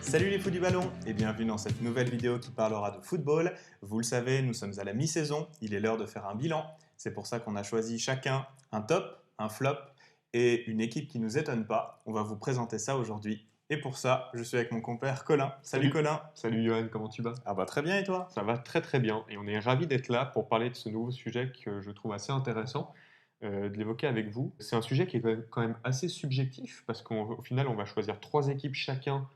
Salut les fous du ballon et bienvenue dans cette nouvelle vidéo qui parlera de football. Vous le savez, nous sommes à la mi-saison, il est l'heure de faire un bilan. C'est pour ça qu'on a choisi chacun un top, un flop et une équipe qui nous étonne pas. On va vous présenter ça aujourd'hui. Et pour ça, je suis avec mon compère Colin. Salut Colin. Salut Johan, comment tu vas? Ah bah très bien et toi? Ça va très très bien et on est ravis d'être là pour parler de ce nouveau sujet que je trouve assez intéressant de l'évoquer avec vous. C'est un sujet qui est quand même assez subjectif parce qu'au final on va choisir 3 équipes chacun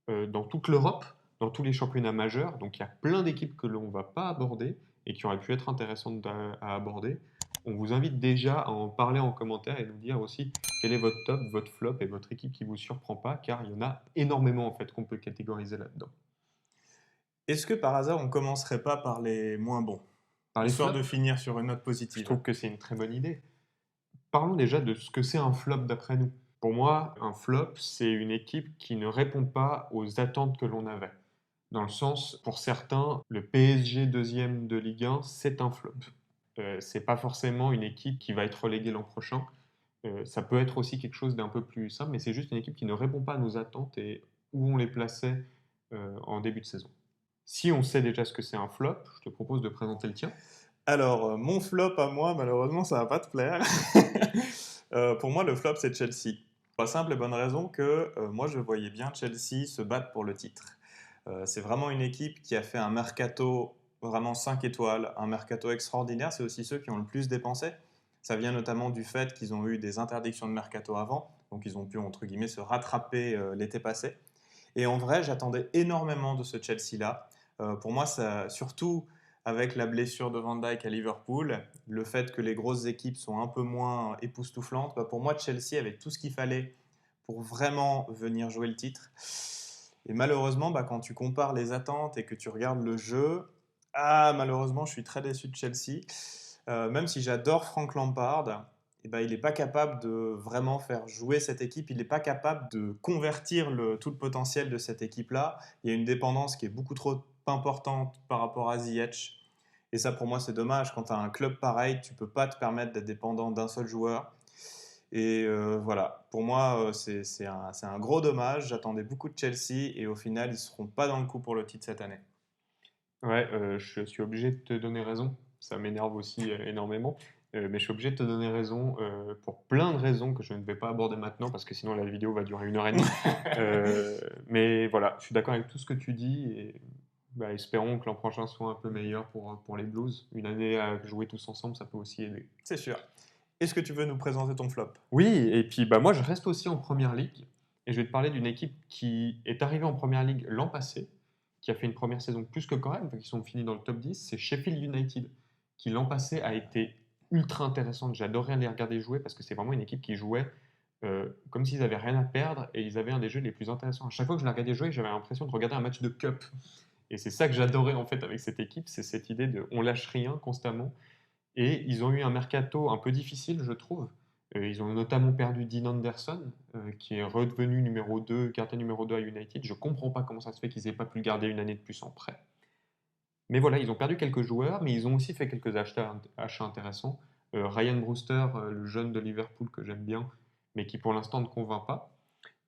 dans toute l'Europe, dans tous les championnats majeurs. Donc il y a plein d'équipes que l'on ne va pas aborder et qui auraient pu être intéressantes à aborder. On vous invite déjà à en parler en commentaire et nous dire aussi quel est votre top, votre flop et votre équipe qui ne vous surprend pas, car il y en a énormément en fait qu'on peut catégoriser là-dedans. Est-ce que par hasard on commencerait pas par les moins bons, Par les histoire de flops, finir sur une note je positive? trouve que c'est une très bonne idée. Parlons déjà de ce que c'est un flop d'après nous. Pour moi, un flop, c'est une équipe qui ne répond pas aux attentes que l'on avait. Dans le sens, pour certains, le PSG deuxième de Ligue 1, c'est un flop. C'est pas forcément une équipe qui va être reléguée l'an prochain. Ça peut être aussi quelque chose d'un peu plus simple, mais c'est juste une équipe qui ne répond pas à nos attentes et où on les plaçait en début de saison. Si on sait déjà ce que c'est un flop, je te propose de présenter le tien. Alors, mon flop à moi, malheureusement, ça va pas te plaire. Pour moi, le flop, c'est Chelsea. Pour la simple et bonne raison que moi, je voyais bien Chelsea se battre pour le titre. C'est vraiment une équipe qui a fait un mercato vraiment 5 étoiles, un mercato extraordinaire. C'est aussi ceux qui ont le plus dépensé. Ça vient notamment du fait qu'ils ont eu des interdictions de mercato avant, donc ils ont pu, entre guillemets, se rattraper l'été passé. Et en vrai, j'attendais énormément de ce Chelsea-là. Pour moi, ça, surtout avec la blessure de Van Dijk à Liverpool, le fait que les grosses équipes sont un peu moins époustouflantes, bah pour moi, Chelsea avait tout ce qu'il fallait pour vraiment venir jouer le titre. Et malheureusement, bah, quand tu compares les attentes et que tu regardes le jeu, malheureusement, je suis très déçu de Chelsea. Même si j'adore Frank Lampard, eh ben, il n'est pas capable de vraiment faire jouer cette équipe, il n'est pas capable de convertir tout le potentiel de cette équipe-là. Il y a une dépendance qui est beaucoup trop importante par rapport à Ziyech. Et ça, pour moi, c'est dommage. Quand tu as un club pareil, tu ne peux pas te permettre d'être dépendant d'un seul joueur. Et voilà, pour moi, c'est un gros dommage. J'attendais beaucoup de Chelsea et au final, ils ne seront pas dans le coup pour le titre cette année. Ouais, je suis obligé de te donner raison. Ça m'énerve aussi énormément. Mais je suis obligé de te donner raison pour plein de raisons que je ne vais pas aborder maintenant parce que sinon la vidéo va durer 1 heure et demie. Mais voilà, je suis d'accord avec tout ce que tu dis et bah, espérons que l'an prochain soit un peu meilleur pour les Blues. Une année à jouer tous ensemble, ça peut aussi aider. C'est sûr. Est-ce que tu veux nous présenter ton flop? Oui, et puis bah, moi je reste aussi en première ligue et je vais te parler d'une équipe qui est arrivée en première ligue l'an passé, qui a fait une première saison plus que correcte, qui sont finis dans le top 10, c'est Sheffield United, qui l'an passé a été ultra intéressante. J'adorais les regarder jouer parce que c'est vraiment une équipe qui jouait comme s'ils avaient rien à perdre et ils avaient un des jeux les plus intéressants. À chaque fois que je la regardais jouer, j'avais l'impression de regarder un match de cup. Et c'est ça que j'adorais en fait avec cette équipe, c'est cette idée de on lâche rien constamment. Et ils ont eu un mercato un peu difficile, je trouve. Ils ont notamment perdu Dean Anderson, qui est redevenu numéro 2, gardien numéro 2 à United. Je ne comprends pas comment ça se fait qu'ils n'aient pas pu le garder une année de plus en prêt. Mais voilà, ils ont perdu quelques joueurs, mais ils ont aussi fait quelques achats intéressants. Ryan Brewster, le jeune de Liverpool que j'aime bien, mais qui pour l'instant ne convainc pas.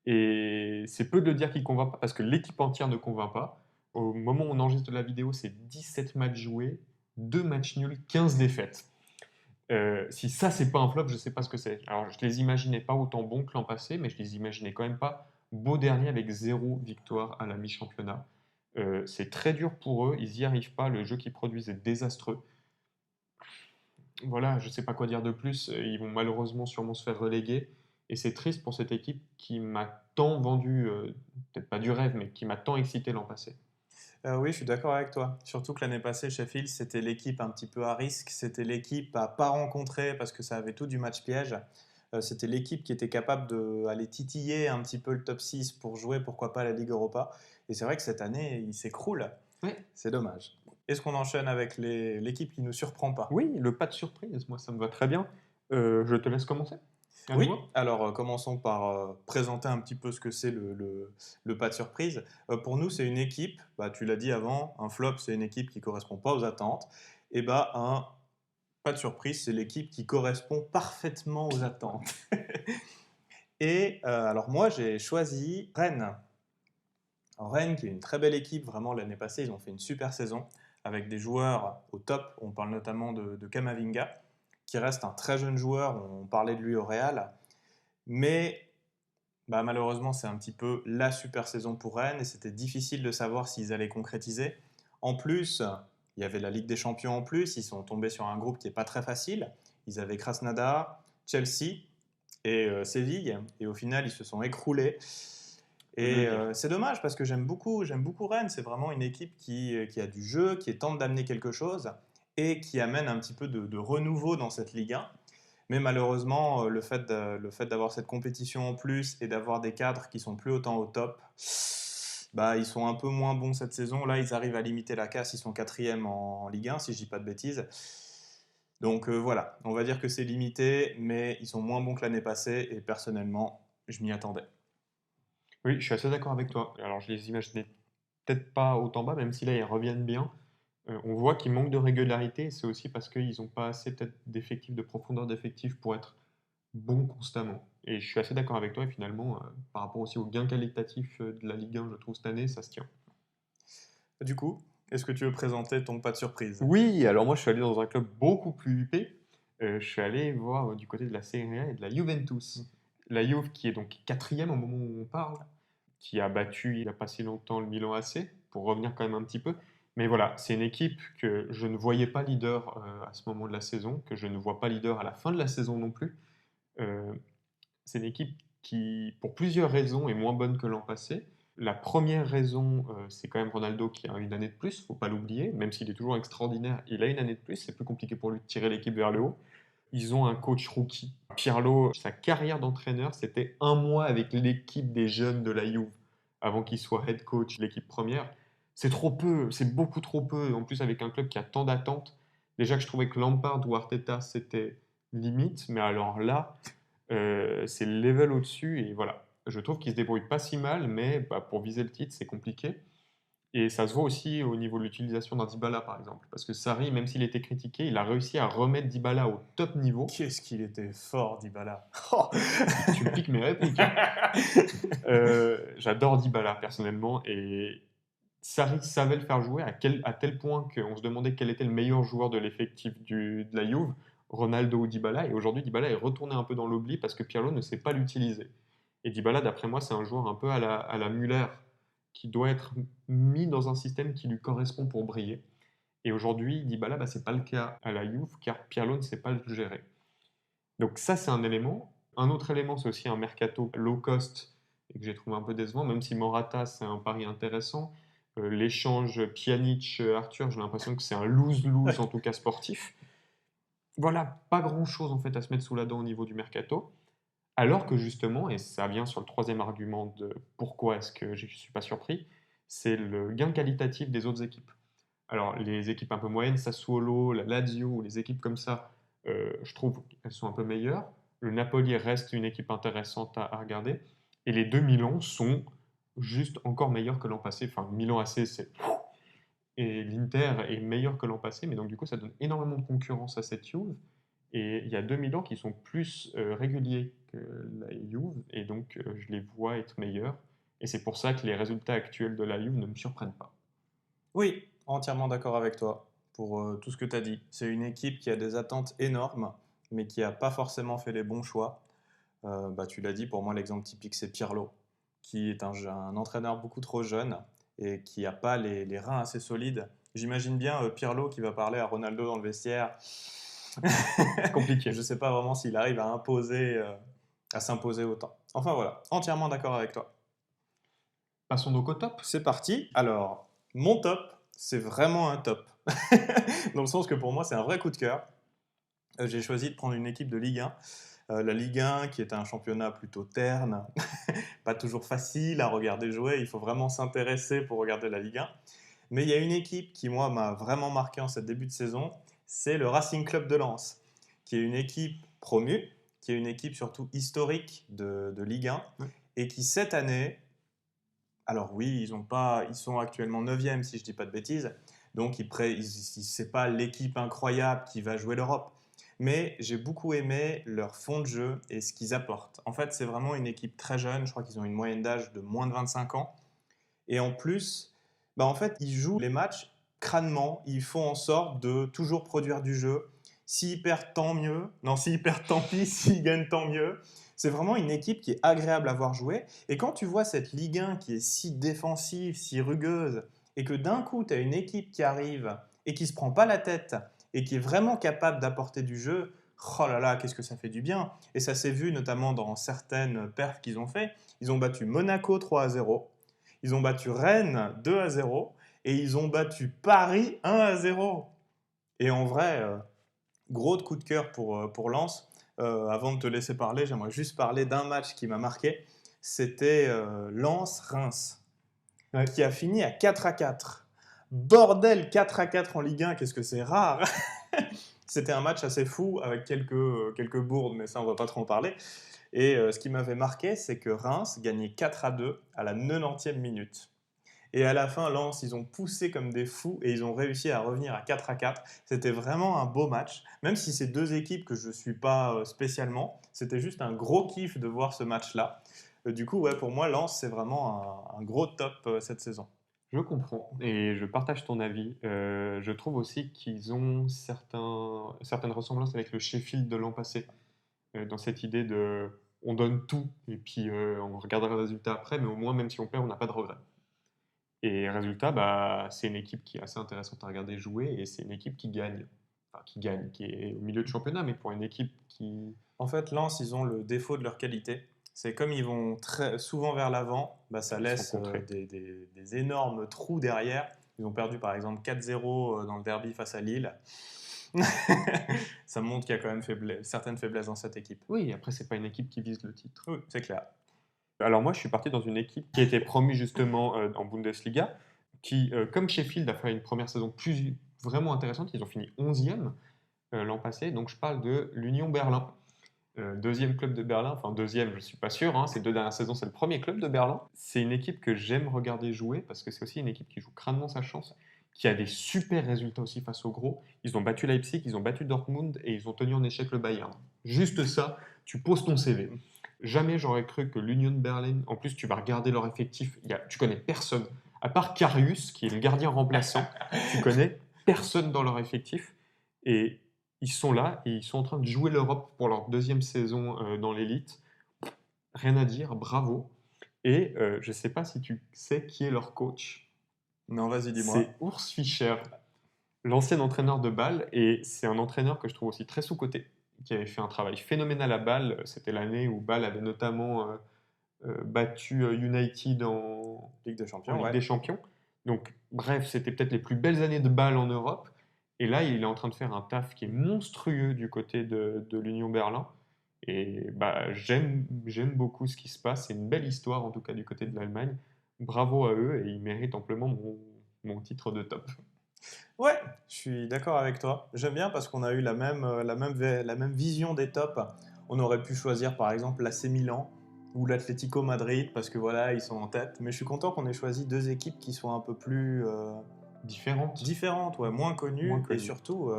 Et c'est peu de le dire qu'il ne convainc pas, parce que l'équipe entière ne convainc pas. Au moment où on enregistre la vidéo, c'est 17 matchs joués, 2 matchs nuls, 15 défaites. Si ça, c'est pas un flop, je sais pas ce que c'est. Alors, je les imaginais pas autant bons que l'an passé, mais je les imaginais quand même pas beaux derniers avec 0 victoire à la mi-championnat. C'est très dur pour eux, ils y arrivent pas, le jeu qu'ils produisent est désastreux. Voilà, je sais pas quoi dire de plus, ils vont malheureusement sûrement se faire reléguer, et c'est triste pour cette équipe qui m'a tant vendu, peut-être pas du rêve, mais qui m'a tant excité l'an passé. Oui, je suis d'accord avec toi. Surtout que l'année passée, Sheffield, c'était l'équipe un petit peu à risque. C'était l'équipe à pas rencontrer parce que ça avait tout du match piège. C'était l'équipe qui était capable d'aller titiller un petit peu le top 6 pour jouer, pourquoi pas, la Ligue Europa. Et c'est vrai que cette année, il s'écroule. Ouais. C'est dommage. Est-ce qu'on enchaîne avec l'équipe qui ne nous surprend pas? Oui, le pas de surprise, moi ça me va très bien. Je te laisse commencer. À Oui, nouveau. alors commençons par présenter un petit peu ce que c'est le pas de surprise. Pour nous, c'est une équipe, bah, tu l'as dit avant, un flop, c'est une équipe qui ne correspond pas aux attentes. Et bah, un pas de surprise, c'est l'équipe qui correspond parfaitement aux attentes. Et alors moi, j'ai choisi Rennes. Rennes, qui est une très belle équipe, vraiment l'année passée, ils ont fait une super saison avec des joueurs au top. On parle notamment de Kamavinga, qui reste un très jeune joueur. On parlait de lui au Real, mais bah, malheureusement, c'est un petit peu la super saison pour Rennes et c'était difficile de savoir s'ils allaient concrétiser. En plus, il y avait la Ligue des Champions en plus. Ils sont tombés sur un groupe qui n'est pas très facile. Ils avaient Krasnodar, Chelsea et Séville, et au final, ils se sont écroulés. Faut le Et dire. c'est dommage parce que j'aime beaucoup Rennes. C'est vraiment une équipe qui a du jeu, qui tente d'amener quelque chose et qui amène un petit peu de renouveau dans cette Ligue 1. Mais malheureusement, le fait d'avoir cette compétition en plus et d'avoir des cadres qui sont plus autant au top, bah, ils sont un peu moins bons cette saison. Là, ils arrivent à limiter la casse. Ils sont quatrième en Ligue 1, si je dis pas de bêtises. Donc voilà, on va dire que c'est limité, mais ils sont moins bons que l'année passée. Et personnellement, je m'y attendais. Oui, je suis assez d'accord avec toi. Alors, je les imaginais peut-être pas autant bas, même si là, ils reviennent bien. On voit qu'ils manquent de régularité, et c'est aussi parce qu'ils n'ont pas assez peut-être d'effectifs, de profondeur d'effectifs pour être bons constamment. Et je suis assez d'accord avec toi, et finalement, par rapport aussi au gain qualitatif de la Ligue 1, je trouve, cette année, ça se tient. Du coup, est-ce que tu veux présenter ton pas de surprise? Oui, alors moi, je suis allé dans un club beaucoup plus huppé. Je suis allé voir du côté de la Serie A et de la Juventus. La Juve qui est donc quatrième au moment où on parle, qui a battu il n'y a pas si longtemps le Milan AC, pour revenir quand même un petit peu. Mais voilà, c'est une équipe que je ne voyais pas leader à ce moment de la saison, que je ne vois pas leader à la fin de la saison non plus. Euh, c'est une équipe qui, pour plusieurs raisons, est moins bonne que l'an passé. La première raison, c'est quand même Ronaldo qui a une année de plus, faut pas l'oublier, même s'il est toujours extraordinaire, il a une année de plus, c'est plus compliqué pour lui de tirer l'équipe vers le haut. Ils ont un coach rookie. Pirlo, sa carrière d'entraîneur, c'était un mois avec l'équipe des jeunes de la Juve avant qu'il soit head coach de l'équipe première. C'est trop peu, c'est beaucoup trop peu. En plus, avec un club qui a tant d'attentes. Déjà que je trouvais que Lampard ou Arteta, c'était limite, mais alors là, c'est le level au-dessus. Et voilà, je trouve qu'ils se débrouillent pas si mal, mais bah, pour viser le titre, c'est compliqué. Et ça se voit aussi au niveau de l'utilisation d'un Dybala, par exemple. Parce que Sarri, même s'il était critiqué, il a réussi à remettre Dybala au top niveau. Qu'est-ce qu'il était fort, Dybala. Tu me piques mes répliques, hein. J'adore Dybala, personnellement. Et Sarri savait le faire jouer à tel point qu'on se demandait quel était le meilleur joueur de l'effectif de la Juve, Ronaldo ou Dybala. Et aujourd'hui, Dybala est retourné un peu dans l'oubli parce que Pirlo ne sait pas l'utiliser. Et Dybala, d'après moi, c'est un joueur un peu à la Müller, qui doit être mis dans un système qui lui correspond pour briller. Et aujourd'hui, Dybala, bah, ce n'est pas le cas à la Juve, car Pirlo ne sait pas le gérer. Donc ça, c'est un élément. Un autre élément, c'est aussi un mercato low cost, et que j'ai trouvé un peu décevant, même si Morata, c'est un pari intéressant. L'échange Pjanic-Arthur, j'ai l'impression que c'est un lose-lose, en tout cas sportif. Voilà, pas grand-chose en fait à se mettre sous la dent au niveau du mercato. Alors que justement, et ça vient sur le troisième argument de pourquoi est-ce que je ne suis pas surpris, c'est le gain qualitatif des autres équipes. Alors, les équipes un peu moyennes, Sassuolo, la Lazio, ou les équipes comme ça, je trouve qu'elles sont un peu meilleures. Le Napoli reste une équipe intéressante à regarder. Et les deux Milan sont juste encore meilleurs que l'an passé. Enfin, Milan AC, c'est... Et l'Inter est meilleur que l'an passé, mais donc du coup, ça donne énormément de concurrence à cette Juve. Et il y a deux Milan qui sont plus réguliers que la Juve, et donc je les vois être meilleurs. Et c'est pour ça que les résultats actuels de la Juve ne me surprennent pas. Oui, entièrement d'accord avec toi pour tout ce que tu as dit. C'est une équipe qui a des attentes énormes, mais qui n'a pas forcément fait les bons choix. Bah, tu l'as dit, pour moi, l'exemple typique, c'est Pirlo, qui est un entraîneur beaucoup trop jeune et qui n'a pas les reins assez solides. J'imagine bien Pirlo qui va parler à Ronaldo dans le vestiaire. Je Compliqué. ne sais pas vraiment s'il arrive à s'imposer autant. Enfin voilà, entièrement d'accord avec toi. Passons donc au top. C'est parti. Alors, mon top, c'est vraiment un top. Dans le sens que pour moi, c'est un vrai coup de cœur. J'ai choisi de prendre une équipe de Ligue 1. La Ligue 1, qui est un championnat plutôt terne, pas toujours facile à regarder jouer. Il faut vraiment s'intéresser pour regarder la Ligue 1. Mais il y a une équipe qui, moi, m'a vraiment marqué en ce début de saison. C'est le Racing Club de Lens, qui est une équipe promue, qui est une équipe surtout historique de Ligue 1, Ouais. et qui, cette année, alors oui, ils sont actuellement 9e si je ne dis pas de bêtises, donc ce n'est pas l'équipe incroyable qui va jouer l'Europe. Mais j'ai beaucoup aimé leur fond de jeu et ce qu'ils apportent. En fait, c'est vraiment une équipe très jeune, je crois qu'ils ont une moyenne d'âge de moins de 25 ans, Et en plus, bah en fait, ils jouent les matchs crânement. Ils font en sorte de toujours produire du jeu. S'ils perdent, tant mieux. Non, s'ils perdent, tant pis. S'ils gagnent, tant mieux. C'est vraiment une équipe qui est agréable à voir jouer. Et quand tu vois cette Ligue 1 qui est si défensive, si rugueuse, et que d'un coup, tu as une équipe qui arrive et qui se prend pas la tête et qui est vraiment capable d'apporter du jeu, oh là là, qu'est-ce que ça fait du bien. Et ça s'est vu notamment dans certaines perfs qu'ils ont fait. Ils ont battu Monaco 3-0, ils ont battu Rennes 2-0 et ils ont battu Paris 1-0. Et en vrai, gros coup de cœur pour Lens. Avant de te laisser parler, j'aimerais juste parler d'un match qui m'a marqué. C'était Lens-Reims, Ouais. qui a fini à 4-4. Bordel, 4-4 en Ligue 1, qu'est-ce que c'est rare. C'était un match assez fou avec quelques bourdes, mais ça, on va pas trop en parler. Et ce qui m'avait marqué, c'est que Reims gagnait 4-2 à la 90e minute. Et à la fin, Lens, ils ont poussé comme des fous et ils ont réussi à revenir à 4-4. C'était vraiment un beau match, même si c'est deux équipes que je ne suis pas spécialement. C'était juste un gros kiff de voir ce match-là. Du coup, ouais, pour moi, Lens, c'est vraiment un gros top cette saison. Je comprends et je partage ton avis. Je trouve aussi qu'ils ont certaines ressemblances avec le Sheffield de l'an passé, dans cette idée de on donne tout et puis on regardera le résultat après, mais au moins, même si on perd, on n'a pas de regrets. Et résultat, bah, c'est une équipe qui est assez intéressante à regarder jouer et c'est une équipe qui gagne. Enfin, qui gagne, qui est au milieu de championnat, mais pour une équipe qui. En fait, Lens, ils ont le défaut de leur qualité. C'est comme ils vont très souvent vers l'avant, bah, ça Ils sont laisse contrés. des énormes trous derrière. Ils ont perdu par exemple 4-0 dans le derby face à Lille. Ça montre qu'il y a quand même certaines faiblesses dans cette équipe. Oui, après, c'est pas une équipe qui vise le titre. Oui, c'est clair. Alors moi, je suis parti dans une équipe qui a été promue justement en Bundesliga, qui, comme Sheffield, a fait une première saison vraiment intéressante. Ils ont fini 11e l'an passé. Donc je parle de l'Union Berlin, deuxième club de Berlin. Enfin deuxième, je ne suis pas sûr. Ces 2 dernières saisons, c'est le premier club de Berlin. C'est une équipe que j'aime regarder jouer parce que c'est aussi une équipe qui joue crânement sa chance, qui a des super résultats aussi face aux gros. Ils ont battu Leipzig, ils ont battu Dortmund et ils ont tenu en échec le Bayern. Juste ça, tu poses ton CV. Jamais j'aurais cru que l'Union Berlin, en plus tu vas regarder leur effectif, tu connais personne, à part Karius, qui est le gardien remplaçant, tu connais personne dans leur effectif, et ils sont là, et ils sont en train de jouer l'Europe pour leur deuxième saison dans l'élite. Rien à dire, bravo. Et je ne sais pas si tu sais qui est leur coach. Non, vas-y, dis-moi. C'est Urs Fischer, l'ancien entraîneur de Bâle, et c'est un entraîneur que je trouve aussi très sous-coté, qui avait fait un travail phénoménal à Bâle. C'était l'année où Bâle avait notamment battu United en Ligue des en Champions, Ligue ouais. des Champions. Donc, bref, c'était peut-être les plus belles années de Bâle en Europe. Et là, il est en train de faire un taf qui est monstrueux du côté de l'Union Berlin. Et bah, j'aime beaucoup ce qui se passe. C'est une belle histoire, en tout cas, du côté de l'Allemagne. Bravo à eux et ils méritent amplement mon titre de top. Ouais, je suis d'accord avec toi. J'aime bien parce qu'on a eu la même vision des tops. On aurait pu choisir par exemple l'AC Milan ou l'Atlético Madrid parce que voilà, ils sont en tête. Mais je suis content qu'on ait choisi deux équipes qui sont un peu plus Différente. différentes, ouais, moins connues Moins et connues. surtout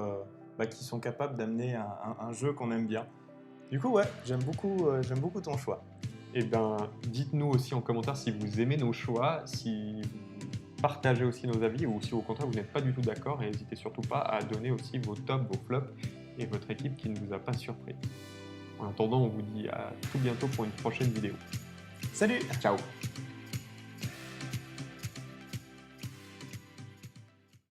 bah, qui sont capables d'amener un jeu qu'on aime bien. Du coup, ouais, j'aime beaucoup ton choix. Eh ben, dites-nous aussi en commentaire si vous aimez nos choix, si vous partagez aussi nos avis ou si au contraire vous n'êtes pas du tout d'accord et n'hésitez surtout pas à donner aussi vos tops, vos flops et votre équipe qui ne vous a pas surpris. En attendant, on vous dit à tout bientôt pour une prochaine vidéo. Salut! Ciao!